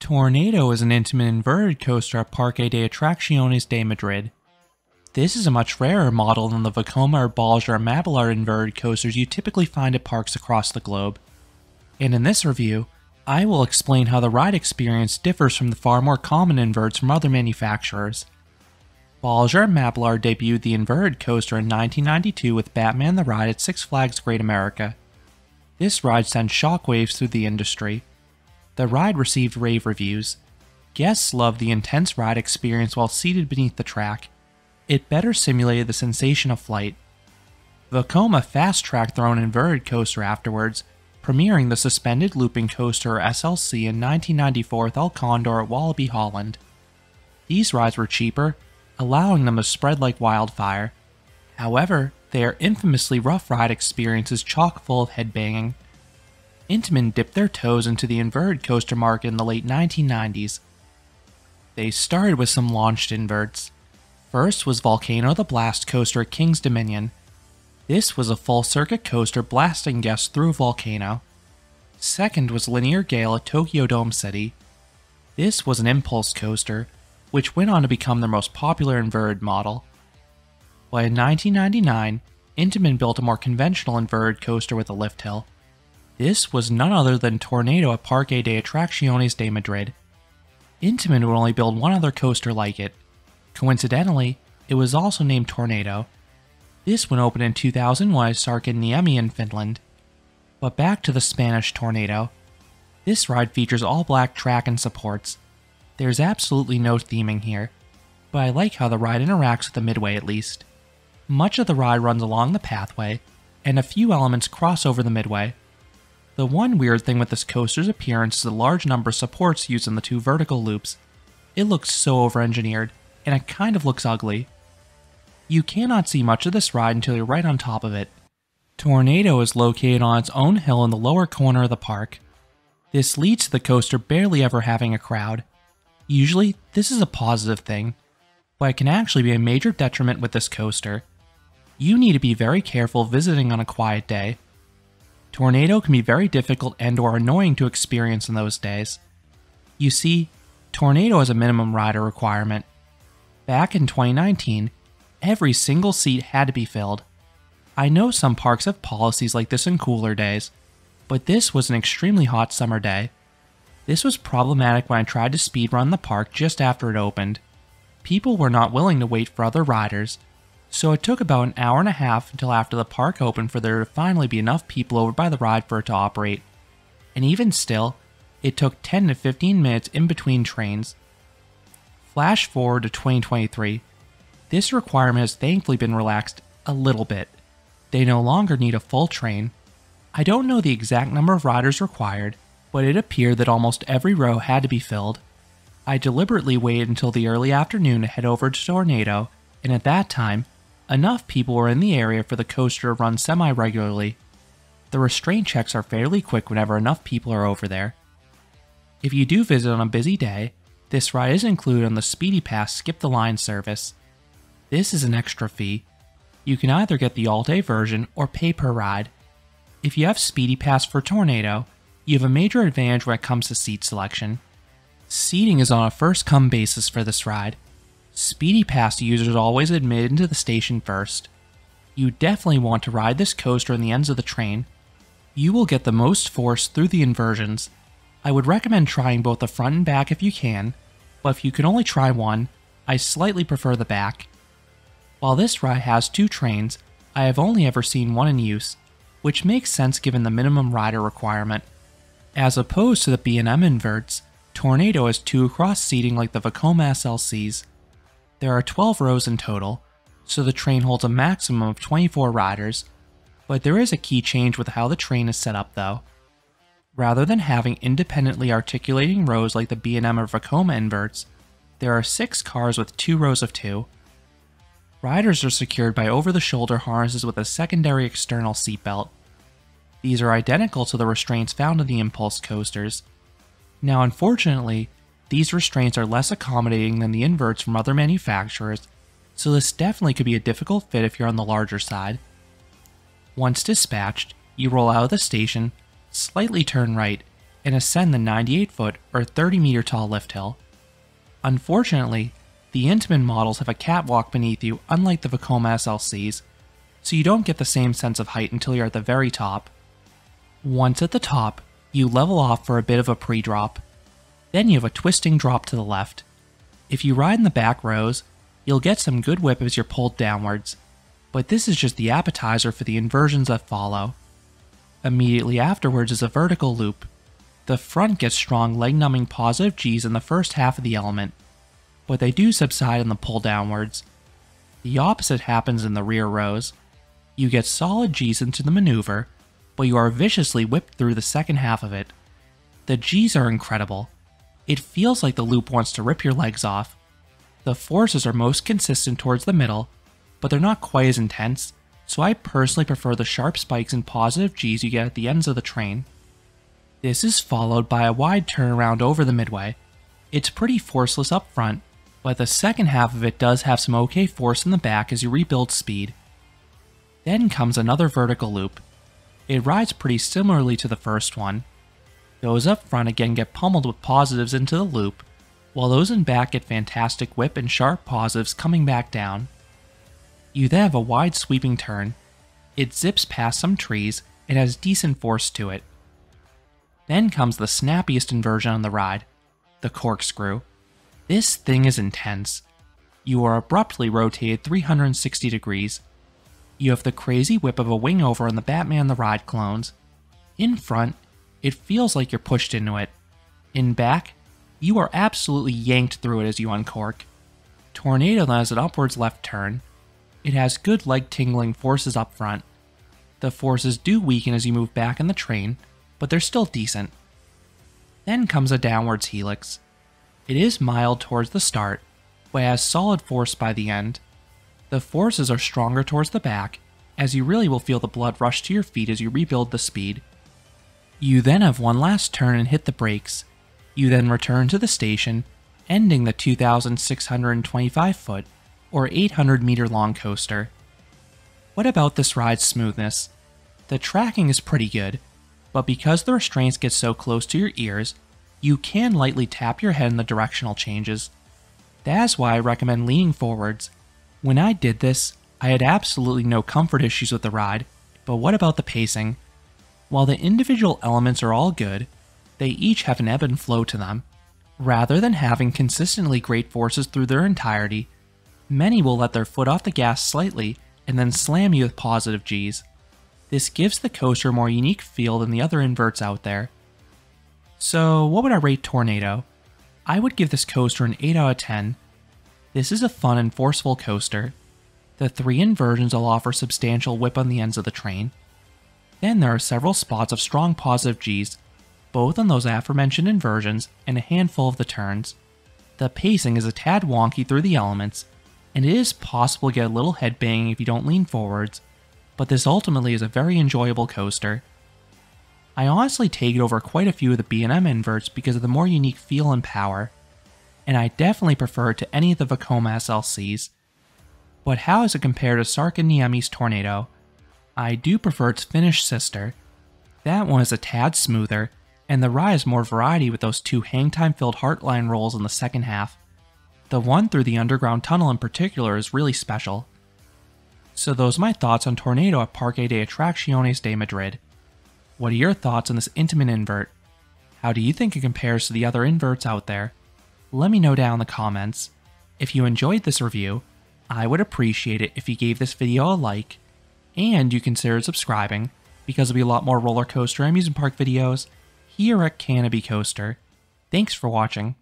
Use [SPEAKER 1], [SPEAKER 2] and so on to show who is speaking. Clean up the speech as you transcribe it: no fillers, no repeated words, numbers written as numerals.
[SPEAKER 1] Tornado is an Intamin inverted coaster at Parque de Atracciones de Madrid. This is a much rarer model than the Vekoma or Balja or Mabillard inverted coasters you typically find at parks across the globe. And in this review, I will explain how the ride experience differs from the far more common inverts from other manufacturers. Balja or Mabillard debuted the inverted coaster in 1992 with Batman the Ride at Six Flags Great America. This ride sent shockwaves through the industry. The ride received rave reviews. Guests loved the intense ride experience while seated beneath the track. It better simulated the sensation of flight. Vekoma fast-tracked their own inverted coaster afterwards, premiering the Suspended Looping Coaster or SLC in 1994 with El Condor at Walibi Holland. These rides were cheaper, allowing them to spread like wildfire. However, they are infamously rough ride experiences chock full of headbanging. Intamin dipped their toes into the inverted coaster market in the late 1990s. They started with some launched inverts. First was Volcano the Blast coaster at King's Dominion. This was a full circuit coaster blasting guests through a volcano. Second was Linear Gale at Tokyo Dome City. This was an impulse coaster, which went on to become their most popular inverted model. But in 1999, Intamin built a more conventional inverted coaster with a lift hill. This was none other than Tornado at Parque de Atracciones de Madrid. Intamin would only build one other coaster like it. Coincidentally, it was also named Tornado. This one opened in 2001 at Sarka Niemi in Finland. But back to the Spanish Tornado. This ride features all black track and supports. There's absolutely no theming here, but I like how the ride interacts with the midway at least. Much of the ride runs along the pathway, and a few elements cross over the midway. The one weird thing with this coaster's appearance is the large number of supports used in the two vertical loops. It looks so over-engineered, and it kind of looks ugly. You cannot see much of this ride until you're right on top of it. Tornado is located on its own hill in the lower corner of the park. This leads to the coaster barely ever having a crowd. Usually, this is a positive thing, but it can actually be a major detriment with this coaster. You need to be very careful visiting on a quiet day. Tornado can be very difficult and/or annoying to experience in those days. You see, Tornado has a minimum rider requirement. Back in 2019, every single seat had to be filled. I know some parks have policies like this in cooler days, but this was an extremely hot summer day. This was problematic when I tried to speedrun the park just after it opened. People were not willing to wait for other riders, so it took about an hour and a half until after the park opened for there to finally be enough people over by the ride for it to operate. And even still, it took 10 to 15 minutes in between trains. Flash forward to 2023. This requirement has thankfully been relaxed a little bit. They no longer need a full train. I don't know the exact number of riders required, but it appeared that almost every row had to be filled. I deliberately waited until the early afternoon to head over to Tornado, and at that time, enough people were in the area for the coaster to run semi-regularly. The restraint checks are fairly quick whenever enough people are over there. If you do visit on a busy day, this ride is included on the Speedy Pass Skip the Line service. This is an extra fee. You can either get the all-day version or pay per ride. If you have Speedy Pass for Tornado, you have a major advantage when it comes to seat selection. Seating is on a first-come basis for this ride. Speedy Pass users are always admitted into the station first. You definitely want to ride this coaster in the ends of the train. You will get the most force through the inversions. I would recommend trying both the front and back if you can, but if you can only try one, I slightly prefer the back. While this ride has two trains, I have only ever seen one in use, which makes sense given the minimum rider requirement. As opposed to the B&M inverts, Tornado has two across seating like the Vekoma SLCs. There are 12 rows in total, so the train holds a maximum of 24 riders, but there is a key change with how the train is set up though. Rather than having independently articulating rows like the B&M or Vekoma inverts, there are 6 cars with 2 rows of 2. Riders are secured by over-the-shoulder harnesses with a secondary external seatbelt. These are identical to the restraints found in the impulse coasters. Now unfortunately, these restraints are less accommodating than the inverts from other manufacturers, so this definitely could be a difficult fit if you're on the larger side. Once dispatched, you roll out of the station, slightly turn right, and ascend the 98-foot or 30-meter tall lift hill. Unfortunately, the Intamin models have a catwalk beneath you unlike the Vekoma SLCs, so you don't get the same sense of height until you're at the very top. Once at the top, you level off for a bit of a pre-drop. Then you have a twisting drop to the left. If you ride in the back rows, you'll get some good whip as you're pulled downwards, but this is just the appetizer for the inversions that follow. Immediately afterwards is a vertical loop. The front gets strong leg-numbing positive Gs in the first half of the element, but they do subside in the pull downwards. The opposite happens in the rear rows. You get solid Gs into the maneuver, but you are viciously whipped through the second half of it. The Gs are incredible. It feels like the loop wants to rip your legs off. The forces are most consistent towards the middle, but they're not quite as intense, so I personally prefer the sharp spikes and positive Gs you get at the ends of the train. This is followed by a wide turnaround over the midway. It's pretty forceless up front, but the second half of it does have some okay force in the back as you rebuild speed. Then comes another vertical loop. It rides pretty similarly to the first one. Those up front again get pummeled with positives into the loop, while those in back get fantastic whip and sharp positives coming back down. You then have a wide sweeping turn. It zips past some trees and has decent force to it. Then comes the snappiest inversion on the ride, the corkscrew. This thing is intense. You are abruptly rotated 360 degrees. You have the crazy whip of a wing over on the Batman the Ride clones. In front, it feels like you're pushed into it. In back, you are absolutely yanked through it as you uncork. Tornado then has an upwards left turn. It has good leg tingling forces up front. The forces do weaken as you move back in the train, but they're still decent. Then comes a downwards helix. It is mild towards the start, but has solid force by the end. The forces are stronger towards the back, as you really will feel the blood rush to your feet as you rebuild the speed. You then have one last turn and hit the brakes. You then return to the station, ending the 2,625 foot or 800 meter long coaster. What about this ride's smoothness? The tracking is pretty good, but because the restraints get so close to your ears, you can lightly tap your head in the directional changes. That's why I recommend leaning forwards. When I did this, I had absolutely no comfort issues with the ride, but what about the pacing? While the individual elements are all good, they each have an ebb and flow to them. Rather than having consistently great forces through their entirety, many will let their foot off the gas slightly and then slam you with positive Gs. This gives the coaster a more unique feel than the other inverts out there. So what would I rate Tornado? I would give this coaster an 8 out of 10. This is a fun and forceful coaster. The 3 inversions will offer substantial whip on the ends of the train. Then there are several spots of strong positive Gs, both on those aforementioned inversions and a handful of the turns. The pacing is a tad wonky through the elements, and it is possible to get a little head banging if you don't lean forwards, but this ultimately is a very enjoyable coaster. I honestly take it over quite a few of the B&M inverts because of the more unique feel and power, and I definitely prefer it to any of the Vekoma SLCs. But how does it compare to Sark and Niemi's Tornado? I do prefer its Finnish sister. That one is a tad smoother, and the ride has more variety with those 2 hang-time-filled Heartline rolls in the second half. The one through the underground tunnel in particular is really special. So those are my thoughts on Tornado at Parque de Atracciones de Madrid. What are your thoughts on this Intamin invert? How do you think it compares to the other inverts out there? Let me know down in the comments. If you enjoyed this review, I would appreciate it if you gave this video a like, and you considered subscribing, because there'll be a lot more roller coaster and amusement park videos here at Canopy Coaster. Thanks for watching.